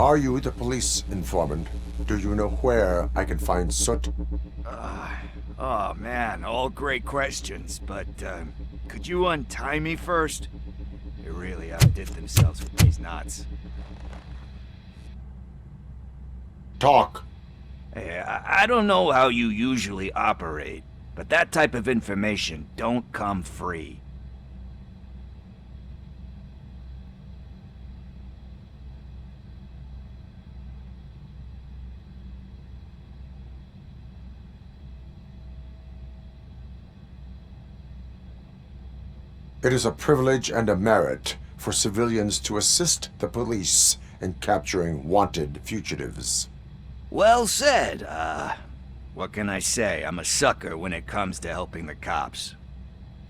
Are you the police informant? Do you know where I can find Soot? Oh man, all great questions, but could you untie me first? They really outdid themselves with these knots. Talk. Hey, I don't know how you usually operate, but that type of information don't come free. It is a privilege and a merit for civilians to assist the police in capturing wanted fugitives. Well said. What can I say? I'm a sucker when it comes to helping the cops.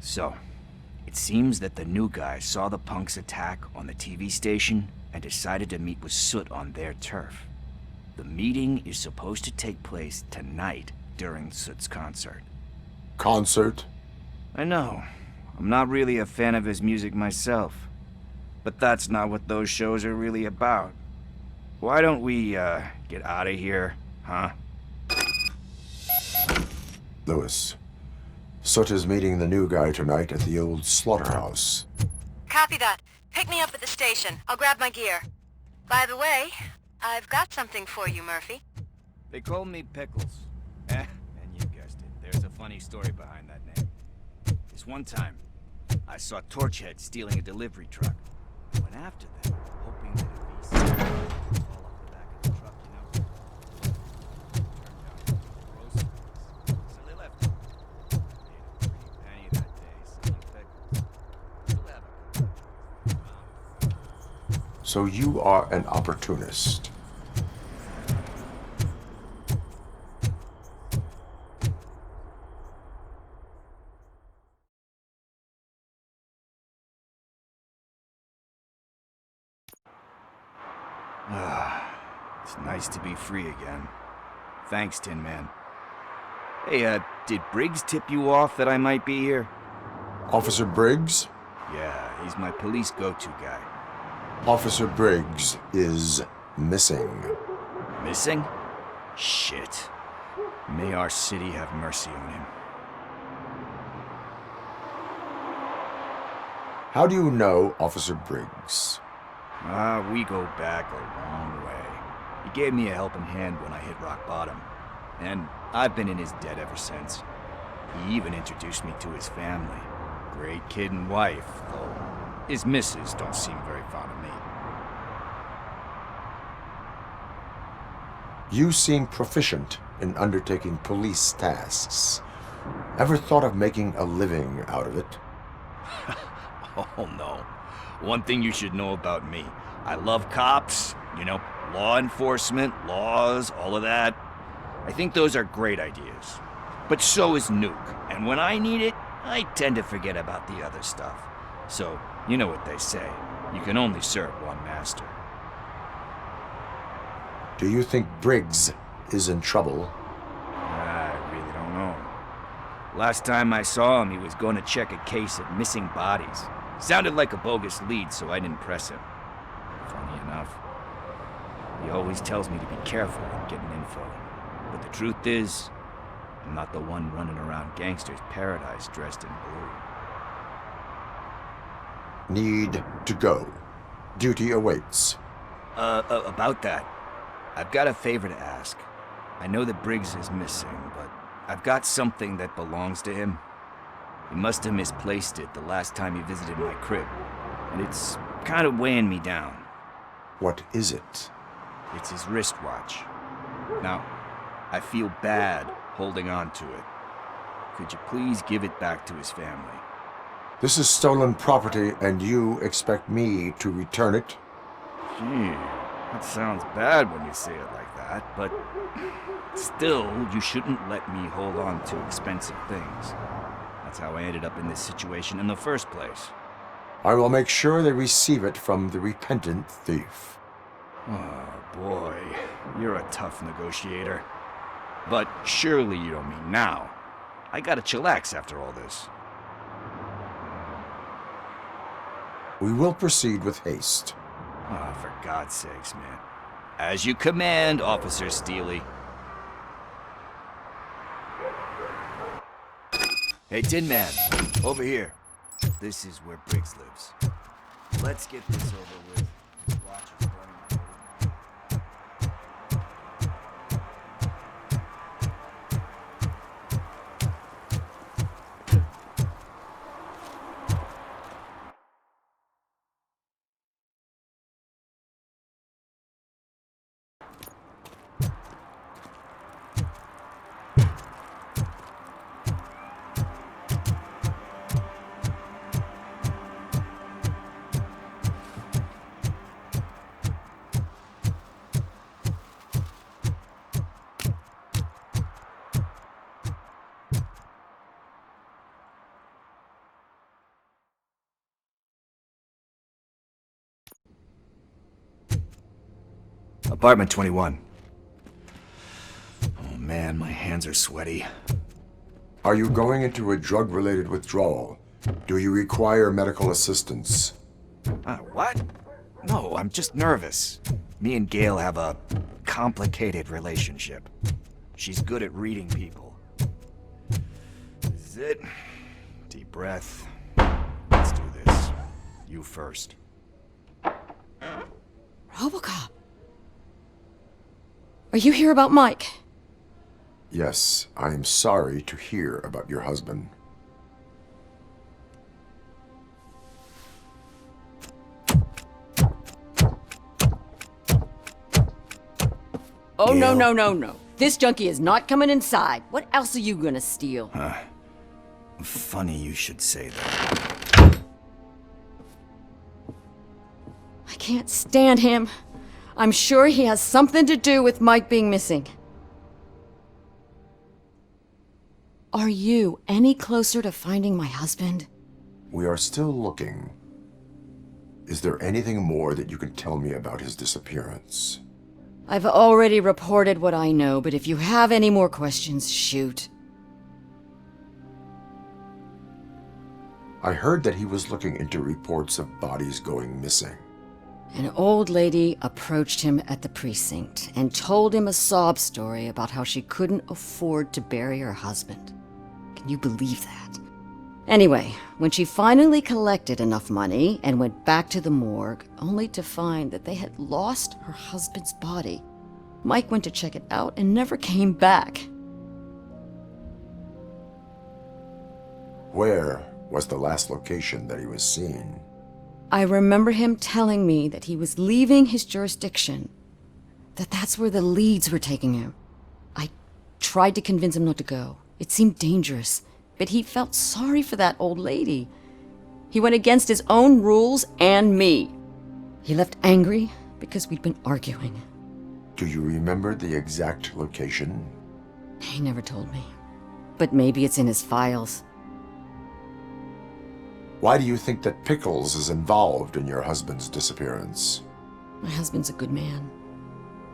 So, it seems that the new guy saw the punks' attack on the TV station and decided to meet with Soot on their turf. The meeting is supposed to take place tonight during Soot's concert. Concert? I know. I'm not really a fan of his music myself. But that's not what those shows are really about. Why don't we, get out of here, huh? Lewis. Soot is meeting the new guy tonight at the old slaughterhouse. Copy that. Pick me up at the station. I'll grab my gear. By the way, I've got something for you, Murphy. They call me Pickles. And you guessed it. There's a funny story behind that name. This one time, I saw Torchhead stealing a delivery truck. I went after them, hoping that it'd be something fall off the back of the truck, you know? Turned out to be groceries. So they left it. Made a pretty penny that day selling pickles. Still have a couple. So you are an opportunist. It's nice to be free again. Thanks, Tin Man. Hey, did Briggs tip you off that I might be here? Officer Briggs? Yeah, he's my police go-to guy. Officer Briggs is missing. Missing? Shit. May our city have mercy on him. How do you know Officer Briggs? We go back a long way. He gave me a helping hand when I hit rock bottom. And I've been in his debt ever since. He even introduced me to his family. Great kid and wife, though his missus don't seem very fond of me. You seem proficient in undertaking police tasks. Ever thought of making a living out of it? Oh no. One thing you should know about me. I love cops, you know, law enforcement, laws, all of that. I think those are great ideas. But so is Nuke, and when I need it, I tend to forget about the other stuff. So, you know what they say. You can only serve one master. Do you think Briggs is in trouble? I really don't know. Last time I saw him, he was going to check a case of missing bodies. Sounded like a bogus lead, so I didn't press him. Funny enough. He always tells me to be careful when getting info. But the truth is, I'm not the one running around gangster's paradise dressed in blue. Need to go. Duty awaits. About that, I've got a favor to ask. I know that Briggs is missing, but I've got something that belongs to him. He must have misplaced it the last time he visited my crib, and it's kind of weighing me down. What is it? It's his wristwatch. Now, I feel bad holding on to it. Could you please give it back to his family? This is stolen property, and you expect me to return it? Gee, that sounds bad when you say it like that, but still, you shouldn't let me hold on to expensive things. That's how I ended up in this situation in the first place. I will make sure they receive it from the repentant thief. Oh boy, you're a tough negotiator. But surely you don't mean now. I gotta chillax after all this. We will proceed with haste. Oh, for God's sakes, man. As you command, Officer Steely. Hey, Tin Man, over here. This is where Briggs lives. Let's get this over with. His watch is running. Apartment 21. Oh man, my hands are sweaty. Are you going into a drug-related withdrawal? Do you require medical assistance? What? No, I'm just nervous. Me and Gail have a complicated relationship. She's good at reading people. This is it. Deep breath. Let's do this. You first. Robocop. Are you here about Mike? Yes, I am sorry to hear about your husband. Oh, Gail. no. This junkie is not coming inside. What else are you gonna steal? Funny you should say that. I can't stand him. I'm sure he has something to do with Mike being missing. Are you any closer to finding my husband? We are still looking. Is there anything more that you can tell me about his disappearance? I've already reported what I know, but if you have any more questions, shoot. I heard that he was looking into reports of bodies going missing. An old lady approached him at the precinct and told him a sob story about how she couldn't afford to bury her husband. Can you believe that? Anyway, when she finally collected enough money and went back to the morgue, only to find that they had lost her husband's body, Mike went to check it out and never came back. Where was the last location that he was seen? I remember him telling me that he was leaving his jurisdiction, that's where the leads were taking him. I tried to convince him not to go. It seemed dangerous, but he felt sorry for that old lady. He went against his own rules and me. He left angry because we'd been arguing. Do you remember the exact location? He never told me, but maybe it's in his files. Why do you think that Pickles is involved in your husband's disappearance? My husband's a good man.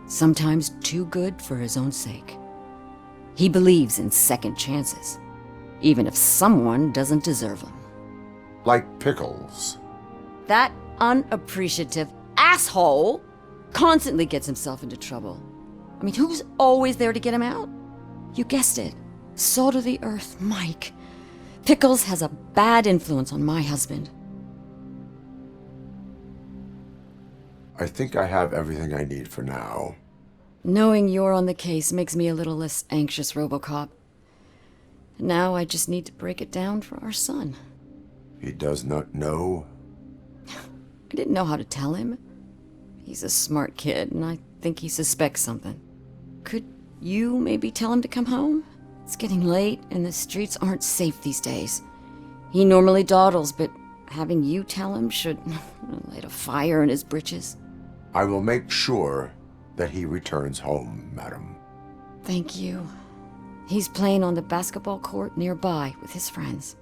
Sometimes too good for his own sake. He believes in second chances, even if someone doesn't deserve them. Like Pickles. That unappreciative asshole constantly gets himself into trouble. I mean, who's always there to get him out? You guessed it. Salt of the earth, Mike. Pickles has a bad influence on my husband. I think I have everything I need for now. Knowing you're on the case makes me a little less anxious, Robocop. Now I just need to break it down for our son. He does not know? I didn't know how to tell him. He's a smart kid, and I think he suspects something. Could you maybe tell him to come home? It's getting late, and the streets aren't safe these days. He normally dawdles, but having you tell him should light a fire in his britches. I will make sure that he returns home, madam. Thank you. He's playing on the basketball court nearby with his friends.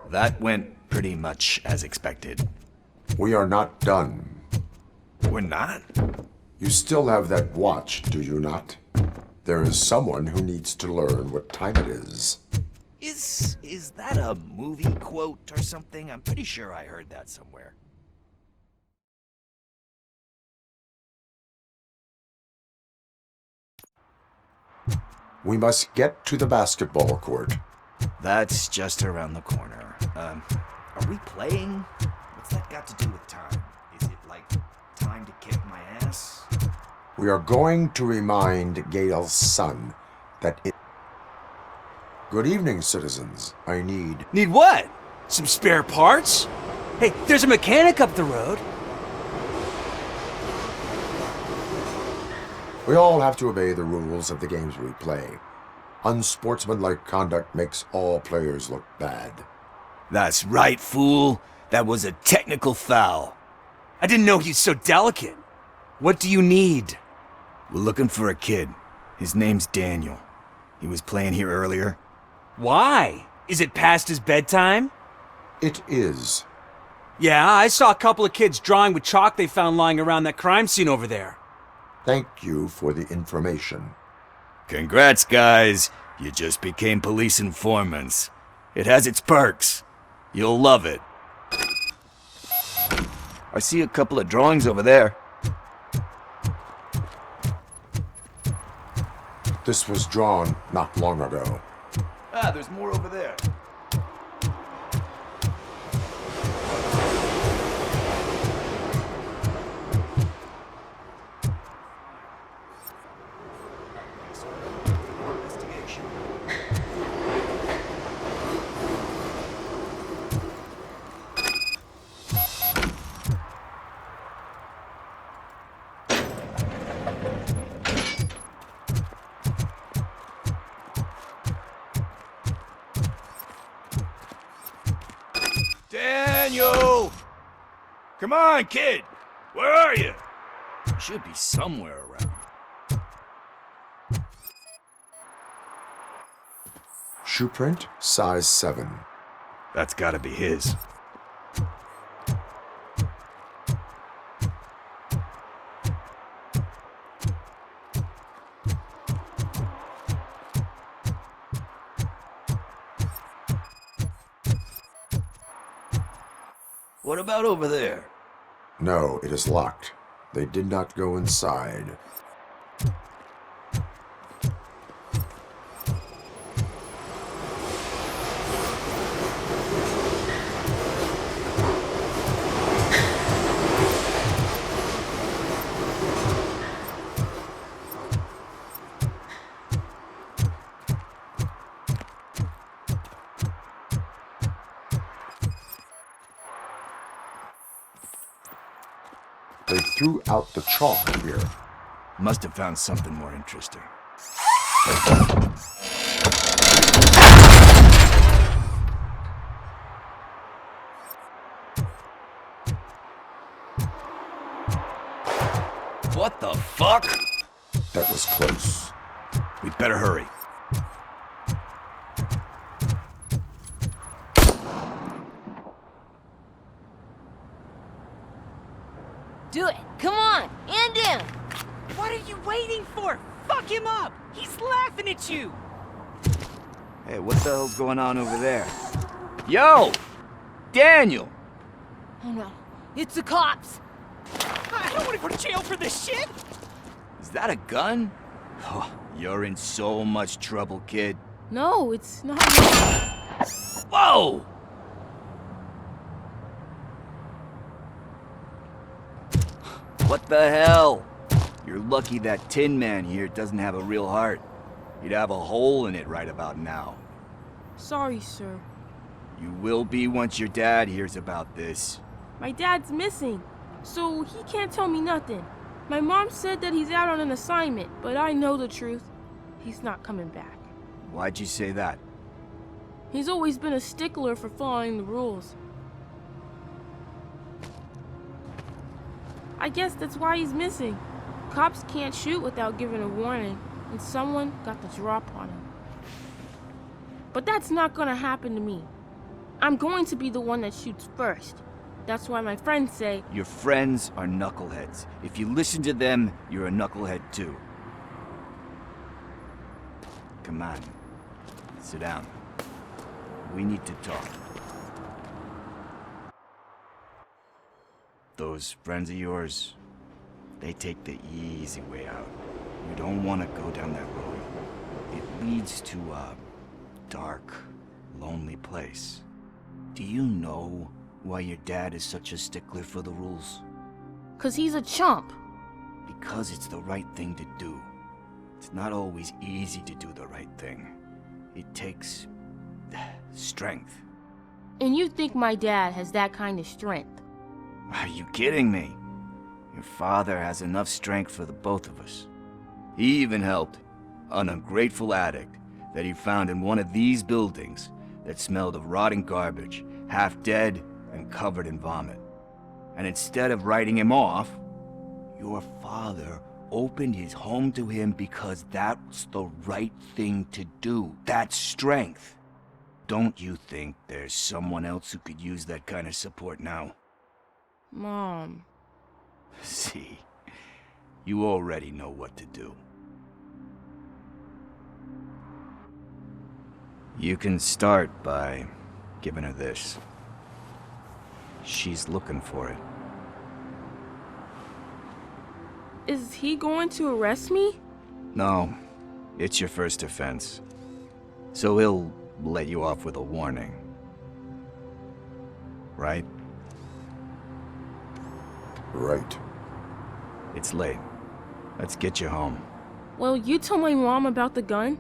That went pretty much as expected. We are not done. We're not? You still have that watch, do you not? There is someone who needs to learn what time it is. Is that a movie quote or something? I'm pretty sure I heard that somewhere. We must get to the basketball court. That's just around the corner. Are we playing? What's that got to do with time? Is it like time to kick my ass? We are going to remind Gale's son that it... Good evening, citizens. I need... Need what? Some spare parts? Hey, there's a mechanic up the road. We all have to obey the rules of the games we play. Unsportsmanlike conduct makes all players look bad. That's right, fool. That was a technical foul. I didn't know he's so delicate. What do you need? We're looking for a kid. His name's Daniel. He was playing here earlier. Why? Is it past his bedtime? It is. Yeah, I saw a couple of kids drawing with chalk they found lying around that crime scene over there. Thank you for the information. Congrats, guys. You just became police informants. It has its perks. You'll love it. I see a couple of drawings over there. This was drawn not long ago. Ah, there's more over there. Daniel! Come on, kid! Where are you? You should be somewhere around. Shoe print, size 7. That's gotta be his. What about over there? No, it is locked. They did not go inside. They threw out the chalk here. Must have found something more interesting. What the fuck? That was close. We'd better hurry. Do it! Come on! And in! What are you waiting for? Fuck him up! He's laughing at you! Hey, what the hell's going on over there? Yo! Daniel! Oh no, it's the cops! I don't want to go to jail for this shit! Is that a gun? Oh, you're in so much trouble, kid. No, it's not. Whoa! What the hell? You're lucky that Tin Man here doesn't have a real heart. He'd have a hole in it right about now. Sorry, sir. You will be once your dad hears about this. My dad's missing, so he can't tell me nothing. My mom said that he's out on an assignment, but I know the truth. He's not coming back. Why'd you say that? He's always been a stickler for following the rules. I guess that's why he's missing. Cops can't shoot without giving a warning, and someone got the drop on him. But that's not gonna happen to me. I'm going to be the one that shoots first. That's why my friends say, Your friends are knuckleheads. If you listen to them, you're a knucklehead too. Come on. Sit down. We need to talk. Those friends of yours, they take the easy way out. You don't want to go down that road. It leads to a dark, lonely place. Do you know why your dad is such a stickler for the rules? 'cause he's a chump. Because it's the right thing to do. It's not always easy to do the right thing. It takes strength. And you think my dad has that kind of strength? Are you kidding me? Your father has enough strength for the both of us. He even helped an ungrateful addict that he found in one of these buildings that smelled of rotting garbage, half dead and covered in vomit. And instead of writing him off, your father opened his home to him because that's the right thing to do. That's strength. Don't you think there's someone else who could use that kind of support now? Mom. See, you already know what to do. You can start by giving her this. She's looking for it. Is he going to arrest me? No, it's your first offense. So he'll let you off with a warning. Right? Right. It's late. Let's get you home. Well, you tell my mom about the gun?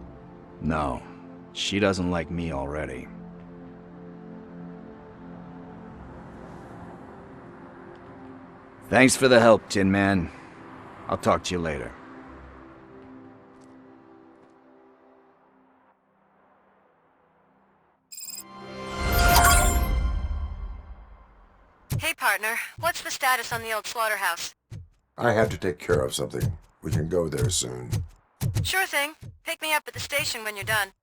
No, she doesn't like me already. Thanks for the help, Tin Man. I'll talk to you later. Hey, partner. What's the status on the old slaughterhouse? I have to take care of something. We can go there soon. Sure thing. Pick me up at the station when you're done.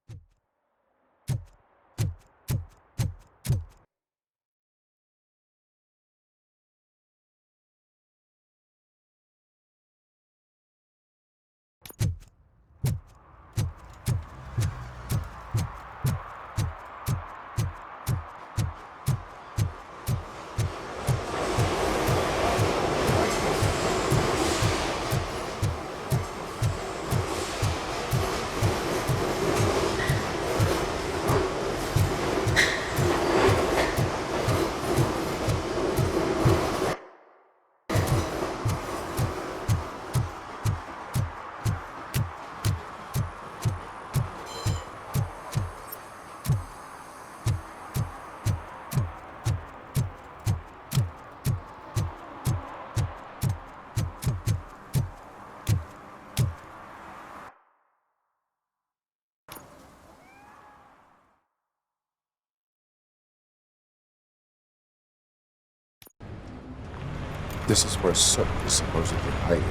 This is where Sook is supposedly hiding.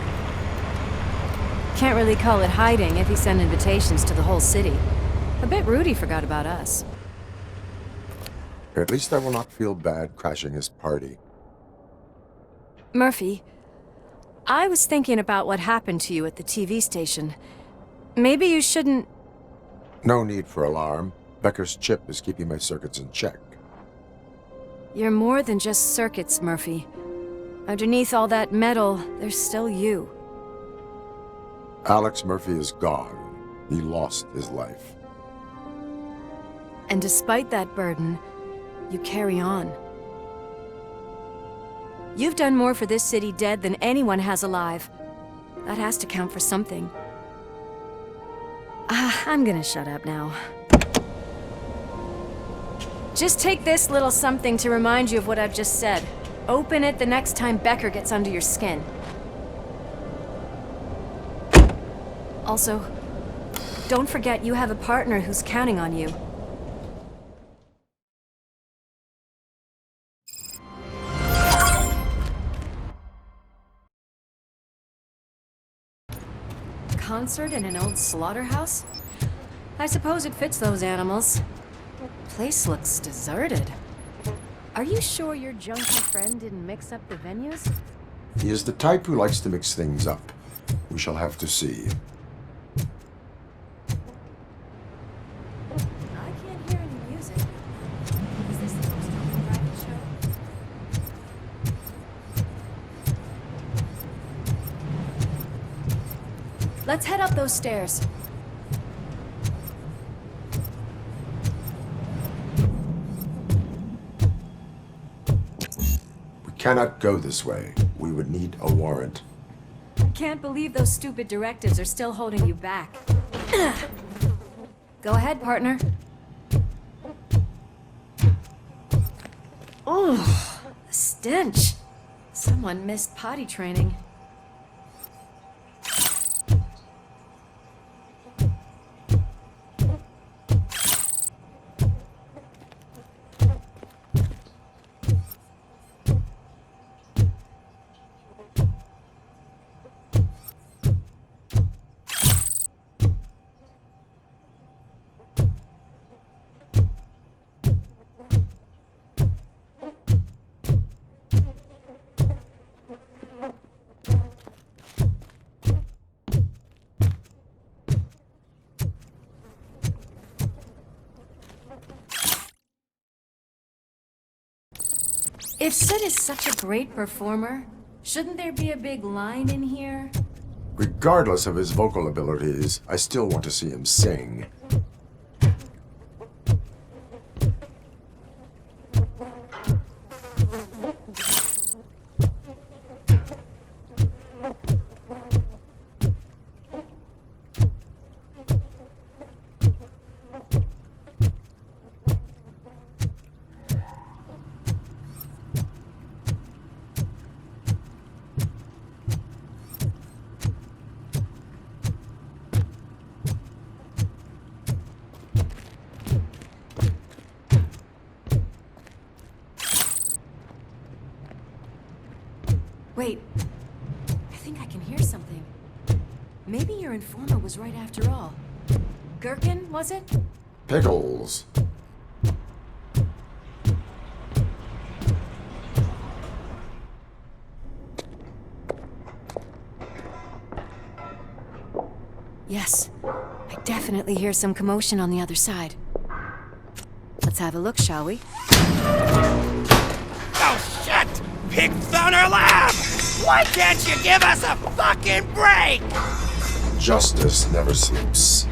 Can't really call it hiding if he sent invitations to the whole city. A bit rude he forgot about us. At least I will not feel bad crashing his party. Murphy, I was thinking about what happened to you at the TV station. Maybe you shouldn't... No need for alarm. Becker's chip is keeping my circuits in check. You're more than just circuits, Murphy. Underneath all that metal, there's still you. Alex Murphy is gone. He lost his life. And despite that burden, you carry on. You've done more for this city dead than anyone has alive. That has to count for something. I'm gonna shut up now. Just take this little something to remind you of what I've just said. Open it the next time Becker gets under your skin. Also, don't forget you have a partner who's counting on you. Concert in an old slaughterhouse? I suppose it fits those animals. Place looks deserted. Are you sure your junkie friend didn't mix up the venues? He is the type who likes to mix things up. We shall have to see. I can't hear any music. Is this supposed to be a private show? Let's head up those stairs. We cannot go this way. We would need a warrant. I can't believe those stupid directives are still holding you back. Go ahead, partner. Oh, the stench. Someone missed potty training. If Sid is such a great performer, shouldn't there be a big line in here? Regardless of his vocal abilities, I still want to see him sing. Wait, I think I can hear something. Maybe your informer was right after all. Gherkin, was it? Pickles. Yes, I definitely hear some commotion on the other side. Let's have a look, shall we? Oh, shit! Pig found our lab! Why can't you give us a fucking break? Justice never sleeps.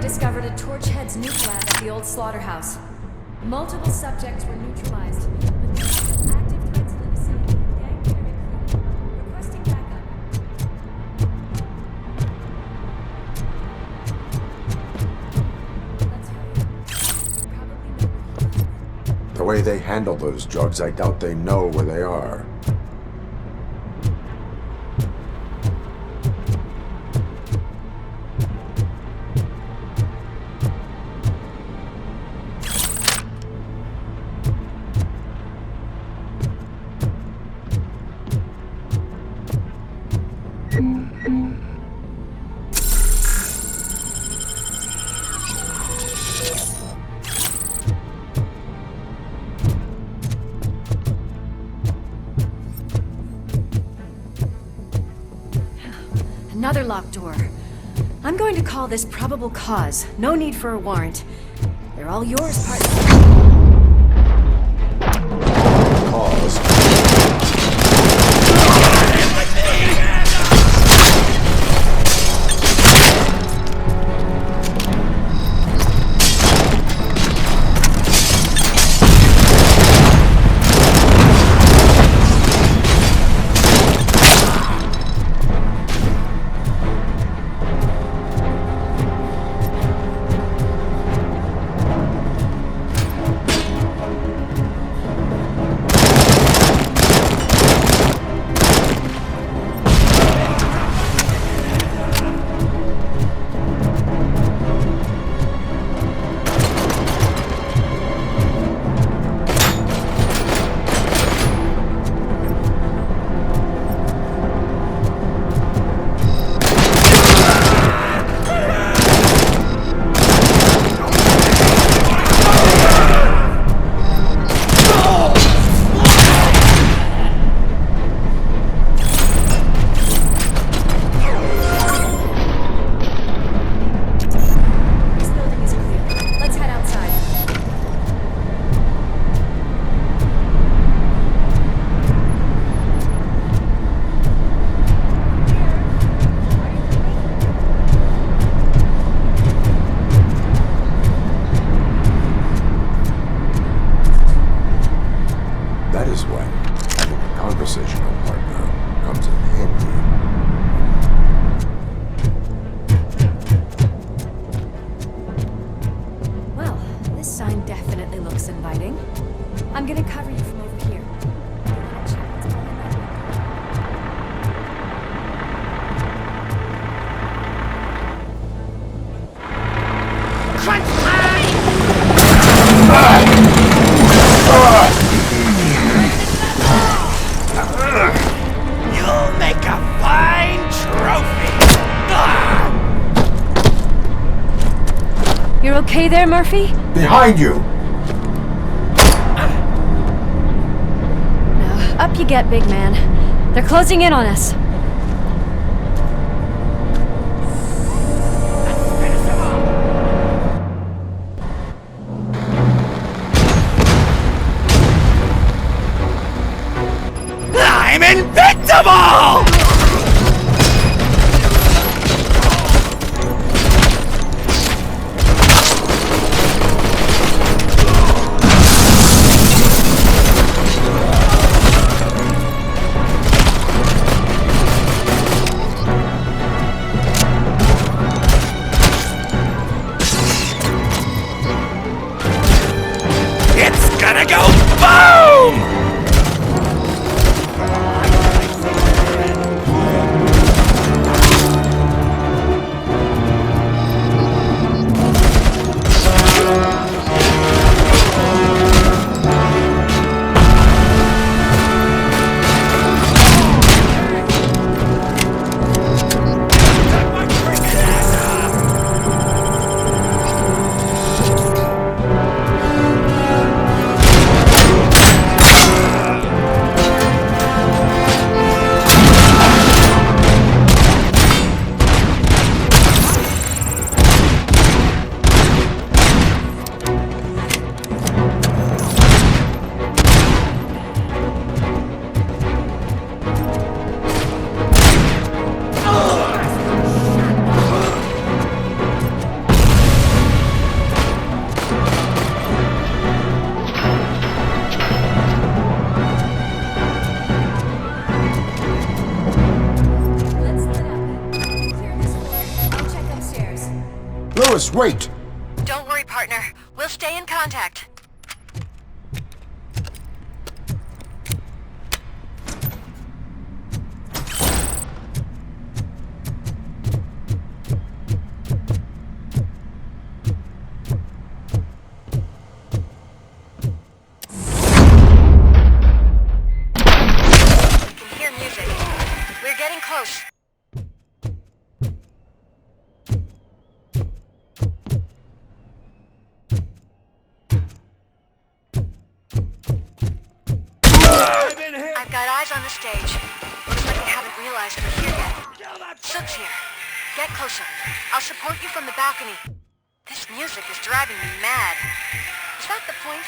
Discovered a Torchhead's nuke lab at the old slaughterhouse. Multiple subjects were neutralized, but there are still active threats in the vicinity. Gang carried. Requesting backup. Let's hurry. Probably know. The way they handle those drugs, I doubt they know where they are. Another locked door. I'm going to call this probable cause. No need for a warrant. They're all yours, partner. cause. This building is clear. Let's head outside. That is when having a conversational partner comes in handy. Well, this sign definitely looks inviting. I'm gonna cover you from over here. Check what's behind that window. You'll make a fine trophy! You're okay there, Murphy? Behind you! Now, up you get, big man. They're closing in on us. I'm invincible! It's gonna go boom! Let's split up. Clear this floor. I'll check upstairs. Lewis, wait! Don't worry, partner. We'll stay in contact. We can hear music. We're getting close. I've got eyes on the stage. Looks like they haven't realized we're here yet. Sook's here. Get closer. I'll support you from the balcony. This music is driving me mad. Is that the point?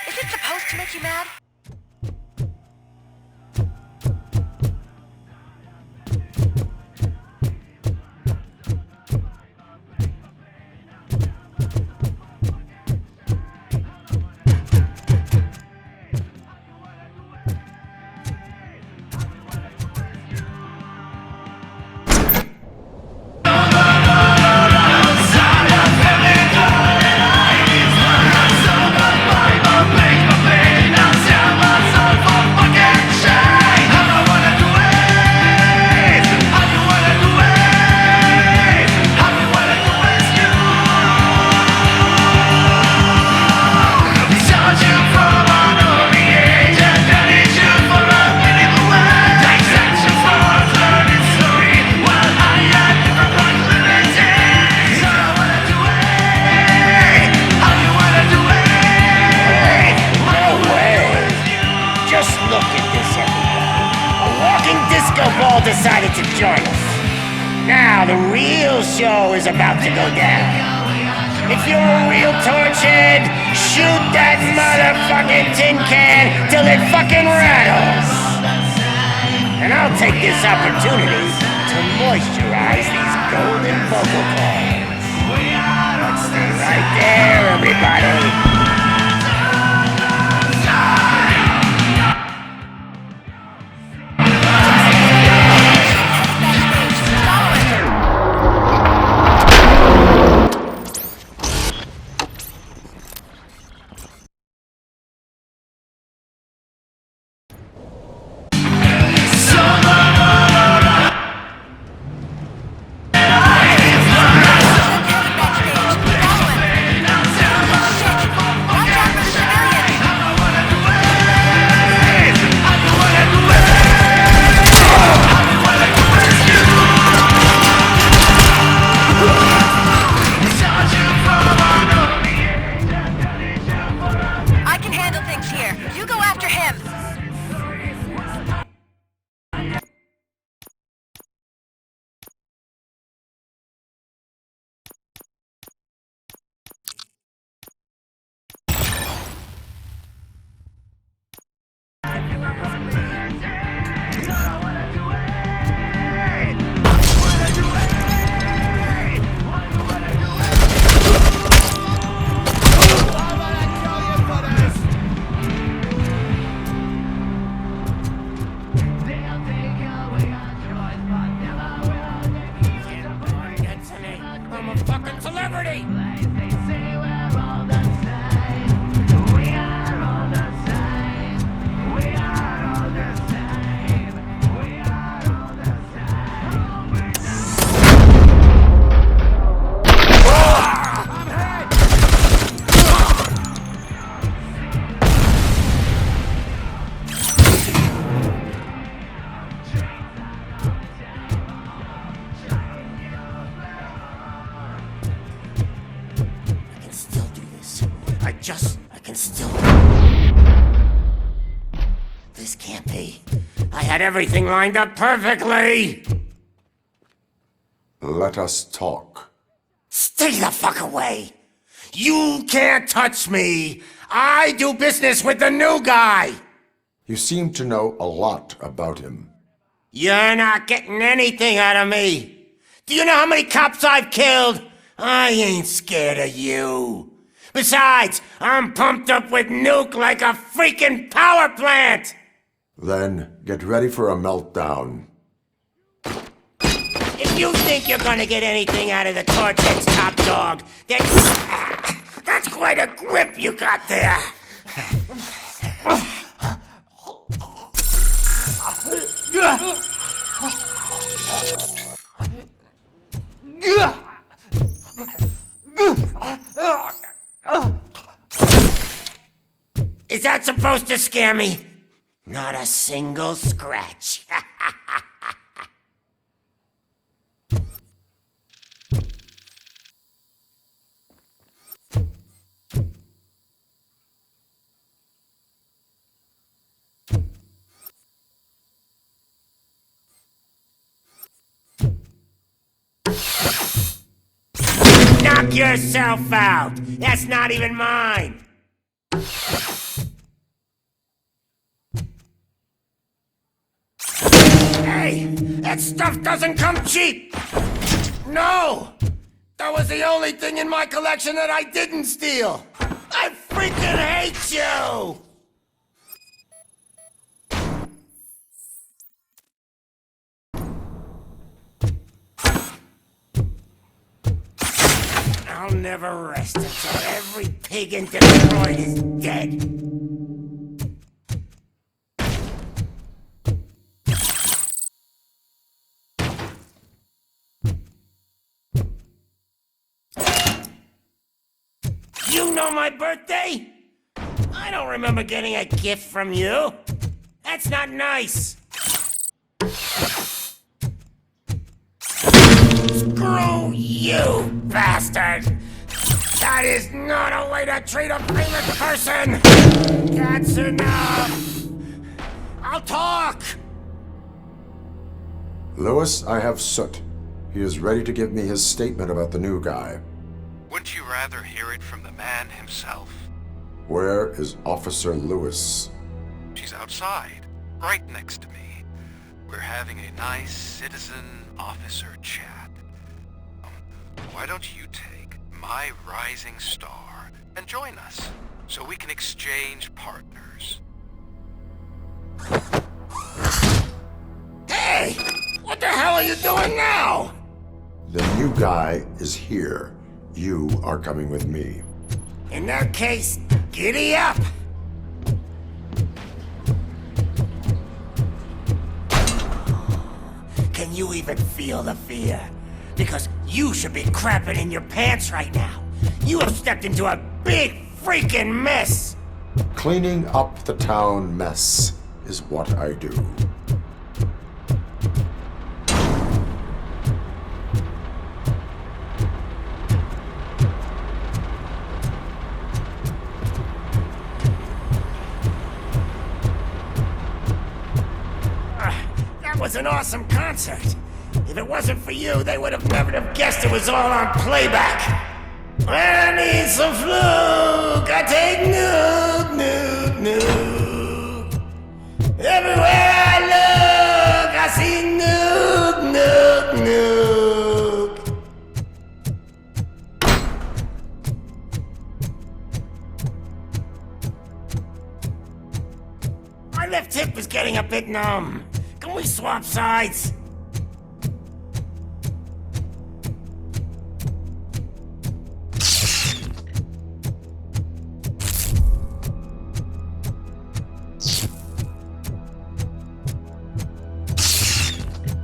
Is it supposed to make you mad? Telescope all decided to join us. Now the real show is about to go down. If you're a real torchhead, shoot that motherfucking tin can till it fucking rattles. And I'll take this opportunity to moisturize these golden vocal cords. Let's stay right there, everybody. I'm a fucking celebrity! I can still... This can't be. I had everything lined up perfectly! Let us talk. Stay the fuck away! You can't touch me! I do business with the new guy! You seem to know a lot about him. You're not getting anything out of me! Do you know how many cops I've killed? I ain't scared of you! Besides, I'm pumped up with nuke like a freaking power plant! Then get ready for a meltdown. If you think you're gonna get anything out of the Torchhead's top dog, then... That's quite a grip you got there! Is that supposed to scare me? Not a single scratch. Knock yourself out! That's not even mine! Hey! That stuff doesn't come cheap! No! That was the only thing in my collection that I didn't steal! I freaking hate you! I'll never rest until every pig in Detroit is dead. You know my birthday? I don't remember getting a gift from you. That's not nice. Screw you, bastard! That is not a way to treat a famous person! That's enough! I'll talk! Lewis, I have Soot. He is ready to give me his statement about the new guy. Wouldn't you rather hear it from the man himself? Where is Officer Lewis? She's outside, right next to me. We're having a nice citizen-officer chat. Why don't you take my rising star and join us, so we can exchange partners? Hey! What the hell are you doing now? The new guy is here. You are coming with me. In that case, giddy up! Can you even feel the fear? Because you should be crapping in your pants right now. You have stepped into a big freaking mess! Cleaning up the town mess is what I do. That was an awesome concert. If it wasn't for you, they would have never have guessed it was all on playback. I need some fluke. I take nuke, nuke, nuke. Everywhere I look, I see nuke, nuke, nuke. My left hip is getting a bit numb. Can we swap sides?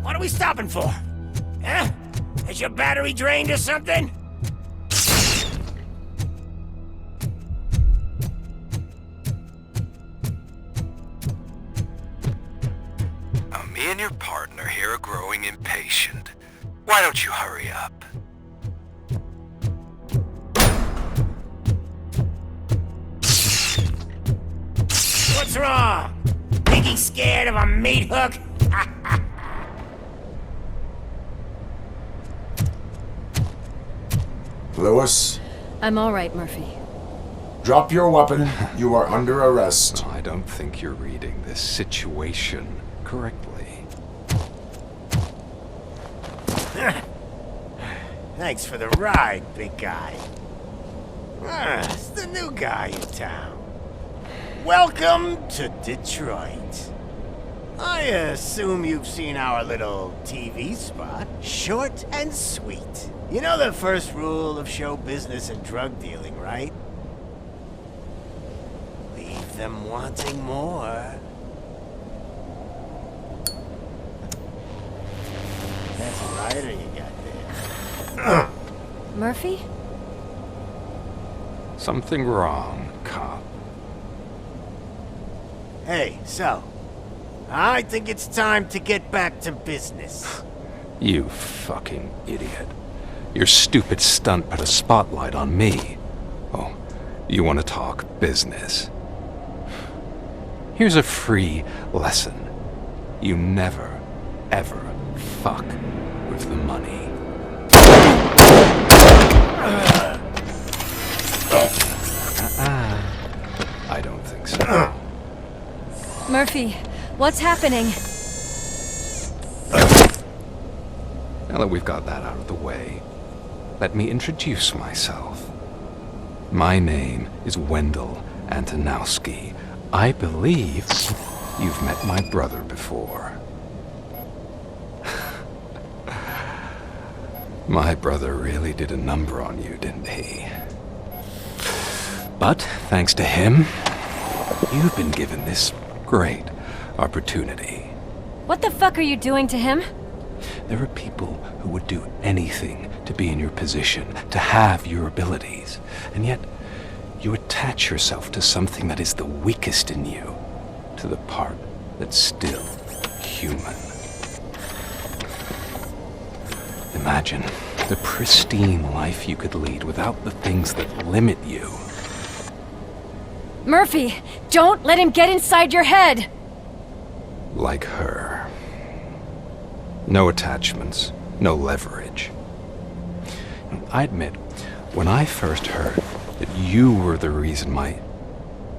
What are we stopping for? Huh? Is your battery drained or something? Me and your partner here are growing impatient. Why don't you hurry up? What's wrong? Think he's scared of a meat hook? Lewis, I'm all right, Murphy. drop your weapon. You are under arrest. I don't think you're reading this situation correctly. Thanks for the ride, big guy. It's the new guy in town. Welcome to Detroit. I assume you've seen our little TV spot. Short and sweet. You know the first rule of show business and drug dealing, right? Leave them wanting more. That's a lighter you got there. Murphy? Something wrong, cop. Hey, so, I think it's time to get back to business. You fucking idiot. Your stupid stunt put a spotlight on me. Oh, you want to talk business? Here's a free lesson. You never, ever fuck with the money. I don't think so. Murphy, what's happening? Now that we've got that out of the way, let me introduce myself. My name is Wendell Antonowski. I believe you've met my brother before. My brother really did a number on you, didn't he? But thanks to him, you've been given this great opportunity. What the fuck are you doing to him? There are people who would do anything to be in your position, to have your abilities, and yet you attach yourself to something that is the weakest in you, to the part that's still human. Imagine the pristine life you could lead without the things that limit you. Murphy, don't let him get inside your head! Like her. No attachments, no leverage. I admit, when I first heard that you were the reason my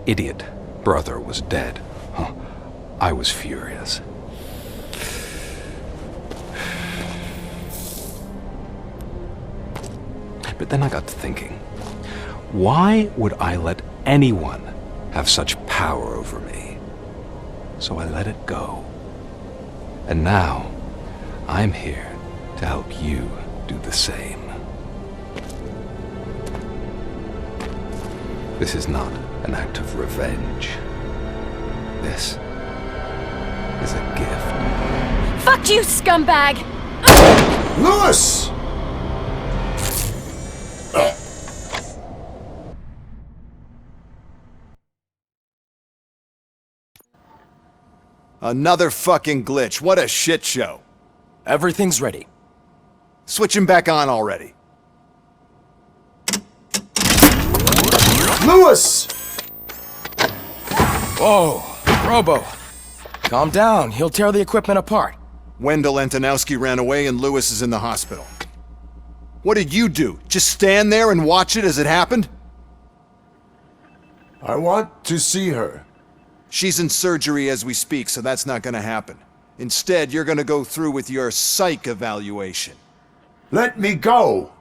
idiot brother was dead, I was furious. But then I got to thinking, why would I let anyone have such power over me? So I let it go. And now, I'm here to help you do the same. This is not an act of revenge. This is a gift. Fuck you, scumbag! Lewis! Another fucking glitch. What a shit show. Everything's ready. Switch him back on already. Lewis! Whoa, Robo. Calm down. He'll tear the equipment apart. Wendell Antonowski ran away and Lewis is in the hospital. What did you do? Just stand there and watch it as it happened? I want to see her. She's in surgery as we speak, so that's not gonna happen. Instead, you're gonna go through with your psych evaluation. Let me go!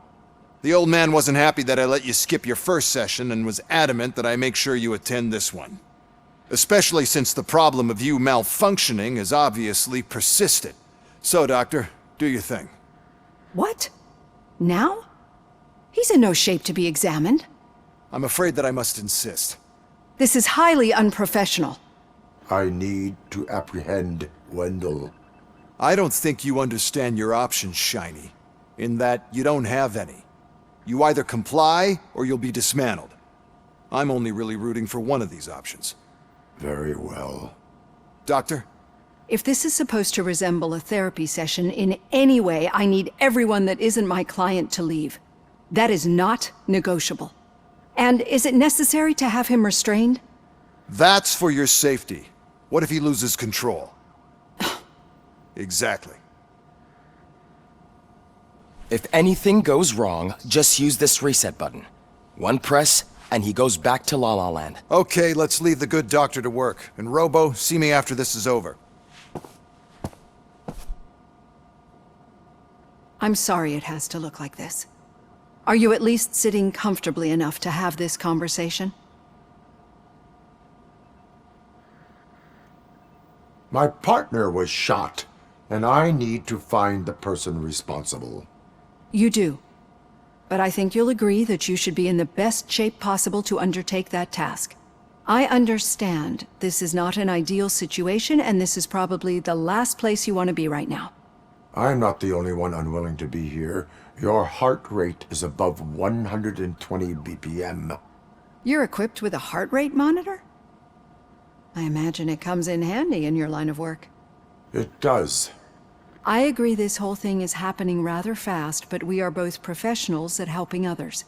The old man wasn't happy that I let you skip your first session and was adamant that I make sure you attend this one. Especially since the problem of you malfunctioning has obviously persisted. So, Doctor, do your thing. What? Now? He's in no shape to be examined. I'm afraid that I must insist. This is highly unprofessional. I need to apprehend Wendell. I don't think you understand your options, Shiny. In that you don't have any. You either comply, or you'll be dismantled. I'm only really rooting for one of these options. Very well. Doctor? If this is supposed to resemble a therapy session in any way, I need everyone that isn't my client to leave. That is not negotiable. And is it necessary to have him restrained? That's for your safety. What if he loses control? Exactly. If anything goes wrong, just use this reset button. One press, and he goes back to La La Land. Okay, let's leave the good doctor to work. And Robo, see me after this is over. I'm sorry it has to look like this. Are you at least sitting comfortably enough to have this conversation? My partner was shot, and I need to find the person responsible. You do. But I think you'll agree that you should be in the best shape possible to undertake that task. I understand this is not an ideal situation, and this is probably the last place you want to be right now. I'm not the only one unwilling to be here. Your heart rate is above 120 BPM. You're equipped with a heart rate monitor? I imagine it comes in handy in your line of work. It does. I agree this whole thing is happening rather fast, but we are both professionals at helping others.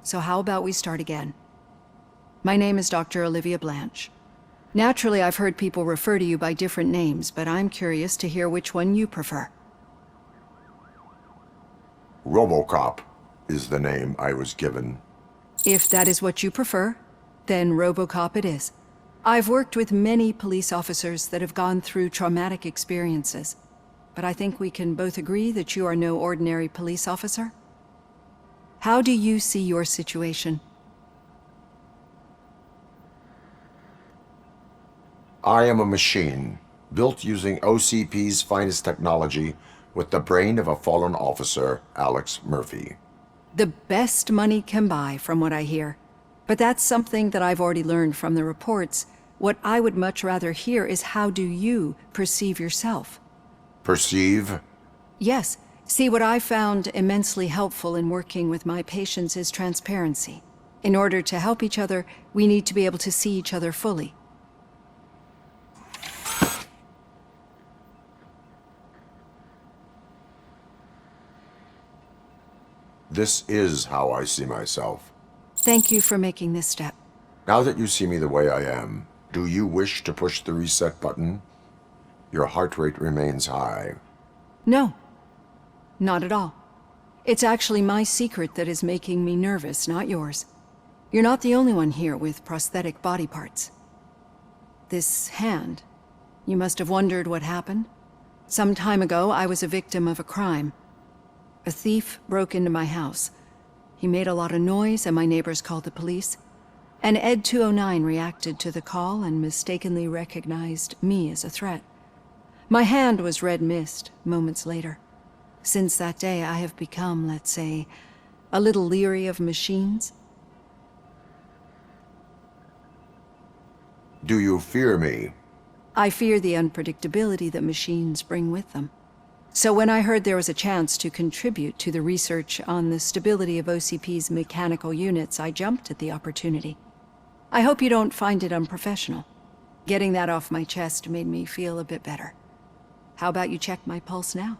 So how about we start again? My name is Dr. Olivia Blanche. Naturally, I've heard people refer to you by different names, but I'm curious to hear which one you prefer. Robocop is the name I was given. If that is what you prefer, then Robocop it is. I've worked with many police officers that have gone through traumatic experiences, but I think we can both agree that you are no ordinary police officer. How do you see your situation? I am a machine, built using OCP's finest technology, with the brain of a fallen officer, Alex Murphy. The best money can buy, from what I hear. But that's something that I've already learned from the reports. What I would much rather hear is how do you perceive yourself? Perceive? Yes. See, what I found immensely helpful in working with my patients is transparency. In order to help each other, we need to be able to see each other fully. This is how I see myself. Thank you for making this step. Now that you see me the way I am, do you wish to push the reset button? Your heart rate remains high. No, not at all. It's actually my secret that is making me nervous, not yours. You're not the only one here with prosthetic body parts. This hand, you must have wondered what happened. Some time ago, I was a victim of a crime. A thief broke into my house. He made a lot of noise and my neighbors called the police. And Ed 209 reacted to the call and mistakenly recognized me as a threat. My hand was red mist moments later. Since that day, I have become, let's say, a little leery of machines. Do you fear me? I fear the unpredictability that machines bring with them. So when I heard there was a chance to contribute to the research on the stability of OCP's mechanical units, I jumped at the opportunity. I hope you don't find it unprofessional. Getting that off my chest made me feel a bit better. How about you check my pulse now?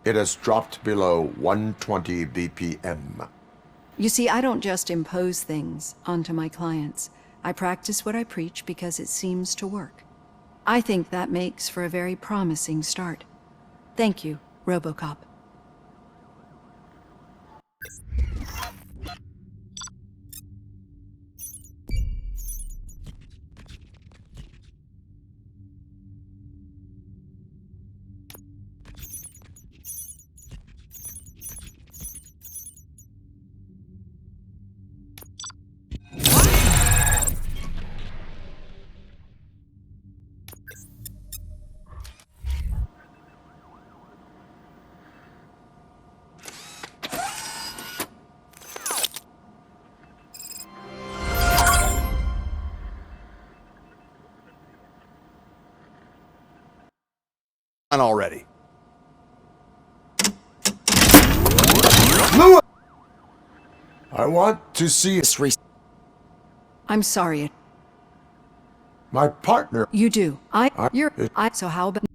It has dropped below 120 BPM. You see, I don't just impose things onto my clients. I practice what I preach because it seems to work. I think that makes for a very promising start. Thank you, Robocop. Already. I want to see I'm sorry. my partner. You do. So how about...